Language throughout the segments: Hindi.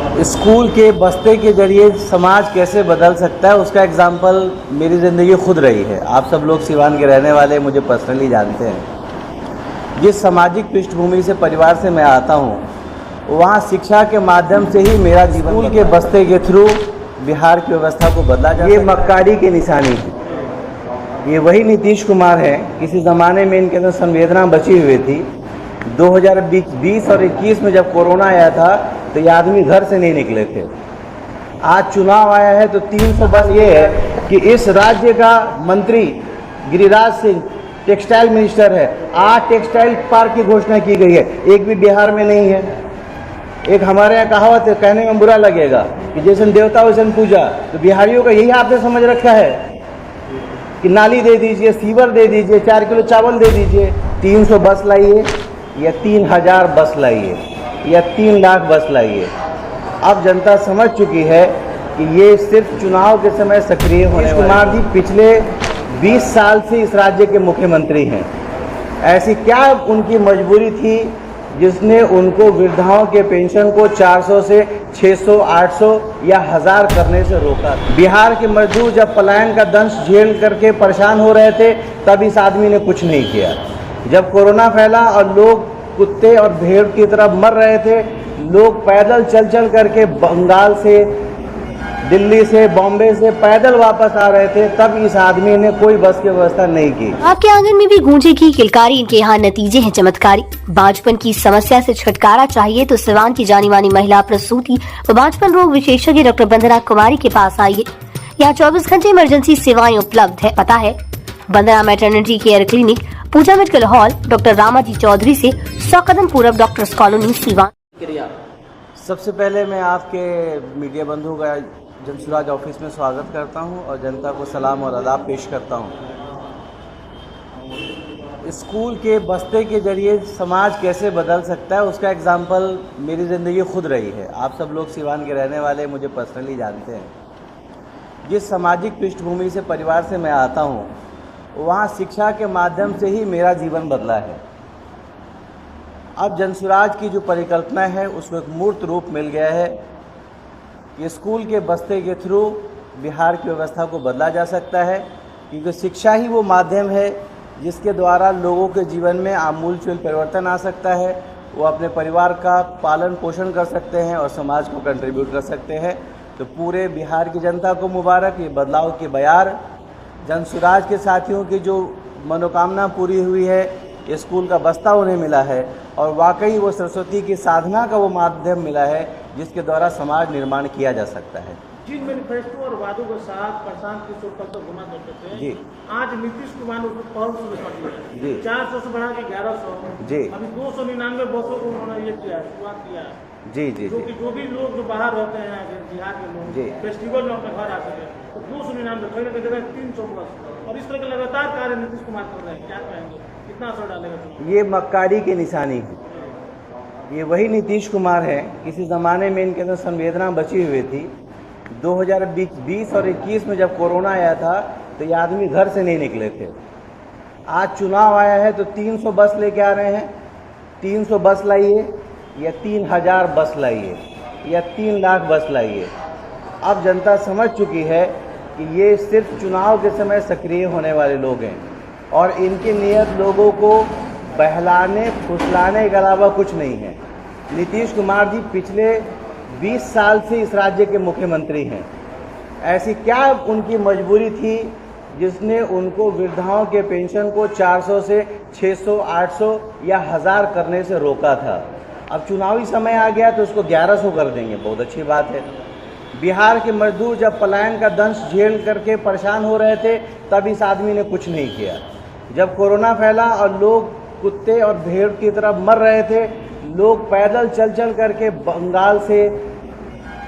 स्कूल के बस्ते के जरिए समाज कैसे बदल सकता है, उसका एग्जाम्पल मेरी ज़िंदगी खुद रही है। आप सब लोग सिवान के रहने वाले मुझे पर्सनली जानते हैं। जिस सामाजिक पृष्ठभूमि से, परिवार से मैं आता हूँ, वहाँ शिक्षा के माध्यम से ही मेरा जीवन, स्कूल के बस्ते के थ्रू बिहार की व्यवस्था को बदला जाए। ये मक्कारी की निशानी है। ये वही नीतीश कुमार हैं, किसी ज़माने में इनके अंदर संवेदना बची हुई थी। 2020 और 21 में जब कोरोना आया था तो ये आदमी घर से नहीं निकले थे। आज चुनाव आया है तो 300 बस ये है कि इस राज्य का मंत्री गिरिराज सिंह टेक्सटाइल मिनिस्टर है। 8 टेक्सटाइल पार्क की घोषणा की गई है, एक भी बिहार में नहीं है। एक हमारे यहाँ कहावत है, कहने में बुरा लगेगा कि जैसे देवता वैसे पूजा, तो बिहारियों का यही आपने समझ रखा है कि नाली दे दीजिए, सीवर दे दीजिए, 4 किलो चावल दे दीजिए। 300 बस लाइए या 3000 बस लाइए या 3 लाख बस लाइए। अब जनता समझ चुकी है कि ये सिर्फ चुनाव के समय सक्रिय होने वाले। कुमार जी पिछले 20 साल से इस राज्य के मुख्यमंत्री हैं। ऐसी क्या उनकी मजबूरी थी जिसने उनको वृद्धाओं के पेंशन को 400 से 600, 800 या 1000 करने से रोका? बिहार के मजदूर जब पलायन का दंश झेल करके परेशान हो रहे थे, तब इस आदमी ने कुछ नहीं किया। जब कोरोना फैला और लोग कुत्ते और भेड़ की तरफ मर रहे थे, लोग पैदल चल करके बंगाल से, दिल्ली से, बॉम्बे से पैदल वापस आ रहे थे, तब इस आदमी ने कोई बस की व्यवस्था नहीं की। आपके आंगन में भी गूंजेगी किलकारी, इनके यहाँ नतीजे हैं चमत्कारी। बांझपन की समस्या से छुटकारा चाहिए तो सिवान की जानी मानी महिला प्रसूति व बांझपन रोग विशेषज्ञ डॉक्टर वंदना कुमारी के पास आइए। यहाँ 24 घंटे इमरजेंसी सेवाएं उपलब्ध है। पता है Vandana maternity care clinic, Puja medical hall, doctor Ramaji Chaudhary से 100 कदम पूरब डॉक्टर्स कॉलोनी सीवान। सबसे पहले मैं आपके मीडिया बंधु का जनसुराज ऑफिस में स्वागत करता हूं और जनता को सलाम और आदाब पेश करता हूं। स्कूल के बस्ते के जरिए समाज कैसे बदल सकता है, उसका एग्जाम्पल मेरी ज़िंदगी खुद रही है। आप सब लोग सिवान के रहने वाले मुझे पर्सनली जानते हैं। जिस सामाजिक पृष्ठभूमि से, परिवार से मैं आता हूं, वहाँ शिक्षा के माध्यम से ही मेरा जीवन बदला है। अब जनसुराज की जो परिकल्पना है उसको एक मूर्त रूप मिल गया है कि स्कूल के बस्ते के थ्रू बिहार की व्यवस्था को बदला जा सकता है, क्योंकि शिक्षा ही वो माध्यम है जिसके द्वारा लोगों के जीवन में आमूलचूल परिवर्तन आ सकता है। वो अपने परिवार का पालन पोषण कर सकते हैं और समाज को कंट्रीब्यूट कर सकते हैं। तो पूरे बिहार की जनता को मुबारक। ये बदलाव की बयार जनसुराज के साथियों की जो मनोकामना पूरी हुई है, स्कूल का बस्ता उन्हें मिला है और वाकई वो सरस्वती की साधना का वो माध्यम मिला है जिसके द्वारा समाज निर्माण किया जा सकता है। जिन मैनिफेस्टो और वादों के साथ प्रशांत किशोर कल तक घुमा करते थे जी, आज नीतीश कुमार ने उसको पहल शुरू कर दिया जी। 400 से बढ़ा के 1100 जी, अभी 299 बसों को उन्होंने ये किया है, शुरुआत किया है जी जी। जो भी लोग जो बाहर रहते हैं बिहार के लोग जी, फेस्टिवल में अपने घर आ सके तो 299 कहीं ना कहीं जगह 300 बस, और इस तरह के लगातार कार्य नीतीश कुमार कर रहे हैं। क्या कहेंगे, कितना असर डालेगा? ये मक्कारी की निशानी है। ये वही नीतीश कुमार हैं, किसी ज़माने में इनके अंदर संवेदना बची हुई थी। 2020 और 21 में जब कोरोना आया था तो ये आदमी घर से नहीं निकले थे। आज चुनाव आया है तो 300 बस लेके आ रहे हैं। 300 बस लाइए या 3000 बस लाइए या 3 लाख बस लाइए। अब जनता समझ चुकी है कि ये सिर्फ चुनाव के समय सक्रिय होने वाले लोग हैं और इनकी नीयत लोगों को बहलाने फुसलाने के अलावा कुछ नहीं है। नीतीश कुमार जी पिछले 20 साल से इस राज्य के मुख्यमंत्री हैं। ऐसी क्या उनकी मजबूरी थी जिसने उनको वृद्धाओं के पेंशन को 400 से 600, 800 या 1000 करने से रोका था? अब चुनावी समय आ गया तो उसको 1100 कर देंगे, बहुत अच्छी बात है। बिहार के मजदूर जब पलायन का दंश झेल करके परेशान हो रहे थे, तब इस आदमी ने कुछ नहीं किया। जब कोरोना फैला और लोग कुत्ते और भेड़ की तरफ मर रहे थे, लोग पैदल चल करके बंगाल से,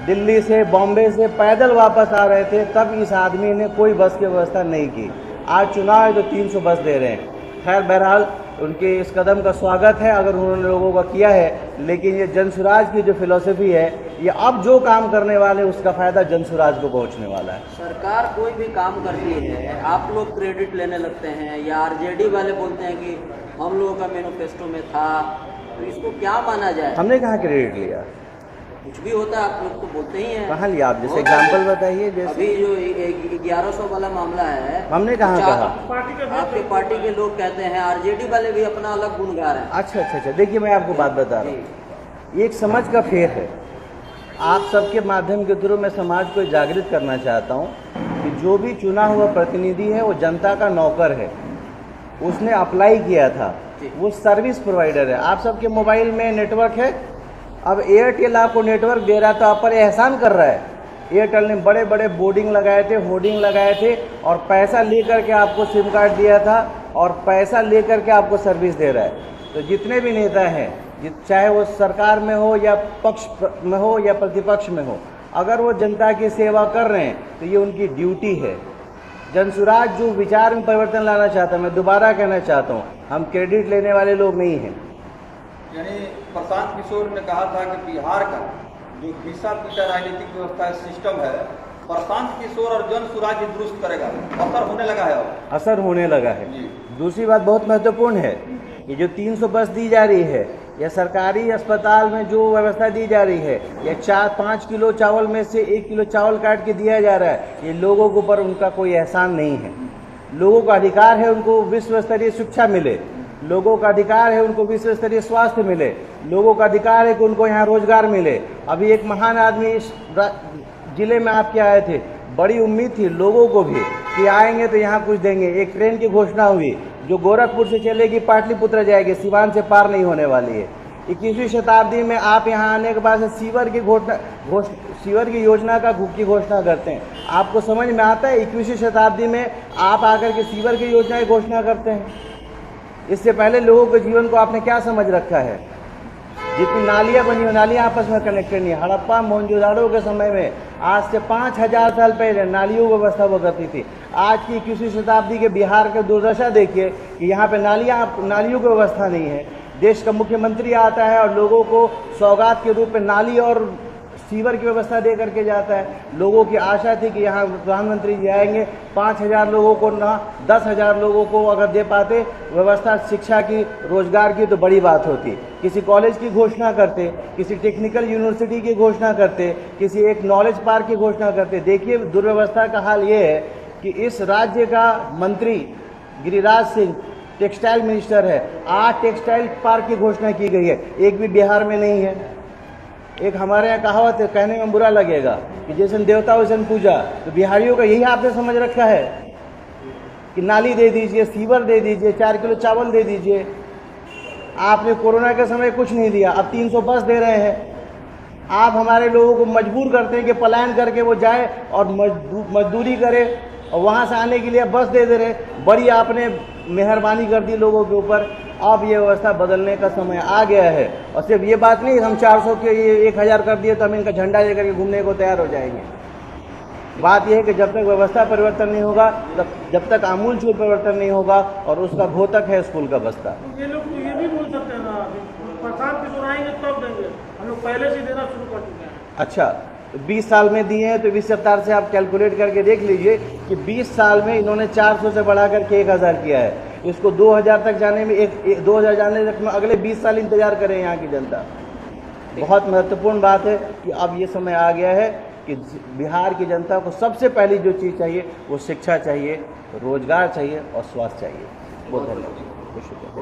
दिल्ली से, बॉम्बे से पैदल वापस आ रहे थे, तब इस आदमी ने कोई बस की व्यवस्था नहीं की। आज चुनाव है तो 300 बस दे रहे हैं। खैर बहरहाल उनके इस कदम का स्वागत है अगर उन्होंने लोगों का किया है, लेकिन ये जनसुराज की जो फिलॉसफी है, ये अब जो काम करने वाले उसका फायदा जनसुराज को पहुंचने वाला है। सरकार कोई भी काम करती है, आप लोग क्रेडिट लेने लगते हैं या आरजेडी वाले बोलते हैं कि हम लोगों का मैनिफेस्टो में था, तो इसको क्या माना जाए? हमने कहाँ क्रेडिट लिया? कुछ भी होता है आप लोग तो बोलते ही हैं। कहाँ लिया आप, जैसे एग्जाम्पल बताइए। जैसे अभी जो 1100 वाला मामला है, हमने कहाँ कहा? पार्टी आपके पार्टी के लोग कहते हैं, आरजेडी वाले भी अपना अलग गुण गा रहे हैं। अच्छा, देखिए मैं आपको बात बता रहा हूँ, एक समझ का फेर है। आप सबके माध्यम के थ्रू मैं समाज को जागृत करना चाहता हूँ कि जो भी चुना हुआ प्रतिनिधि है वो जनता का नौकर है, उसने अप्लाई किया था, वो सर्विस प्रोवाइडर है। आप सबके मोबाइल में नेटवर्क है, अब एयरटेल आपको नेटवर्क दे रहा था, आप पर एहसान कर रहा है। एयरटेल ने बड़े बड़े बोर्डिंग लगाए थे, होर्डिंग लगाए थे और पैसा लेकर के आपको सिम कार्ड दिया था और पैसा लेकर के आपको सर्विस दे रहा है। तो जितने भी नेता हैं, चाहे वो सरकार में हो या पक्ष में हो या प्रतिपक्ष में हो, अगर वो जनता की सेवा कर रहे हैं तो ये उनकी ड्यूटी है। जनसुराज जो विचार में परिवर्तन लाना चाहता है, मैं दोबारा कहना चाहता हूँ, हम क्रेडिट लेने वाले लोग नहीं हैं। यानी प्रशांत किशोर ने कहा था कि बिहार का जो घिसा पीटा राजनीतिक व्यवस्था सिस्टम है, प्रशांत किशोर और जनसुराज ही दुरुस्त करेगा। असर होने लगा है, अब असर होने लगा है। दूसरी बात बहुत महत्वपूर्ण है, ये जो 300 बस दी जा रही है या सरकारी अस्पताल में जो व्यवस्था दी जा रही है, या 4-5 किलो चावल में से 1 किलो चावल काट के दिया जा रहा है, ये लोगों के ऊपर उनका कोई एहसान नहीं है। लोगों का अधिकार है उनको विश्व स्तरीय शिक्षा मिले, लोगों का अधिकार है उनको विश्व स्तरीय स्वास्थ्य मिले, लोगों का अधिकार है कि उनको यहाँ रोजगार मिले। अभी एक महान आदमी इस जिले में आपके आए थे, बड़ी उम्मीद थी लोगों को भी कि आएंगे तो यहाँ कुछ देंगे। एक ट्रेन की घोषणा हुई जो गोरखपुर से चलेगी, पाटलिपुत्र जाएगी, सिवान से पार नहीं होने वाली है। 21वीं शताब्दी में आप यहाँ आने के बाद सीवर की योजना की घोषणा करते हैं। आपको समझ में आता है 21वीं शताब्दी में आप आकर के सीवर की योजना की घोषणा करते हैं? इससे पहले लोगों के जीवन को आपने क्या समझ रखा है? जितनी नालियाँ बनी हो, नालियाँ आपस में कनेक्टेड नहीं। हड़प्पा मोहनजोदाड़ो के समय में आज से 5000 साल पहले नालियों की व्यवस्था हुआ करती थी। आज की 21वीं शताब्दी के बिहार के दुर्दशा देखिए कि यहाँ पे नालियों की व्यवस्था नहीं है। देश का मुख्यमंत्री आता है और लोगों को सौगात के रूप में नाली और सीवर की व्यवस्था दे करके जाता है। लोगों की आशा थी कि यहाँ प्रधानमंत्री जी आएंगे, 5000 लोगों को ना 10,000 लोगों को अगर दे पाते व्यवस्था शिक्षा की, रोजगार की, तो बड़ी बात होती। किसी कॉलेज की घोषणा करते, किसी टेक्निकल यूनिवर्सिटी की घोषणा करते, किसी एक नॉलेज पार्क की घोषणा करते। देखिए दुर्व्यवस्था का हाल ये है कि इस राज्य का मंत्री गिरिराज सिंह टेक्सटाइल मिनिस्टर है, 8 टेक्सटाइल पार्क की घोषणा की गई है, एक भी बिहार में नहीं है। एक हमारे यहाँ कहावत है, कहने में बुरा लगेगा कि जैसे देवता वैसे पूजा, तो बिहारियों का यही आपने समझ रखा है कि नाली दे दीजिए, सीवर दे दीजिए, 4 किलो चावल दे दीजिए। आपने कोरोना के समय कुछ नहीं दिया, अब 300 बस दे रहे हैं। आप हमारे लोगों को मजबूर करते हैं कि पलायन करके वो जाए और मजदूरी करे, और वहाँ से आने के लिए बस दे रहे। बड़ी आपने मेहरबानी कर दी लोगों के ऊपर। अब ये व्यवस्था बदलने का समय आ गया है। और सिर्फ ये बात नहीं, हम 400 के ये 1000 कर दिए तो हम इनका झंडा लेकर के घूमने को तैयार हो जाएंगे। बात यह है कि जब तक व्यवस्था परिवर्तन नहीं होगा, जब तक आमूलचूल परिवर्तन नहीं होगा, और उसका घोतक है स्कूल का बस्ता। ये लोग तो ये भी बोल सकते हैं ना, प्रशांत किशोर आएंगे तब देंगे, हम लोग पहले से देना शुरू कर चुके हैं। अच्छा, 20 साल में दिए हैं तो 20 अवतार से आप कैलकुलेट करके देख लीजिए कि 20 साल में इन्होंने 400 से बढ़ा करके 1000 किया है। इसको 2000 तक जाने में 2000 जाने तक में अगले 20 साल इंतजार करें यहाँ की जनता। बहुत महत्वपूर्ण बात है कि अब ये समय आ गया है कि बिहार की जनता को सबसे पहली जो चीज़ चाहिए वो शिक्षा चाहिए, रोजगार चाहिए और स्वास्थ्य चाहिए। बहुत धन्यवाद।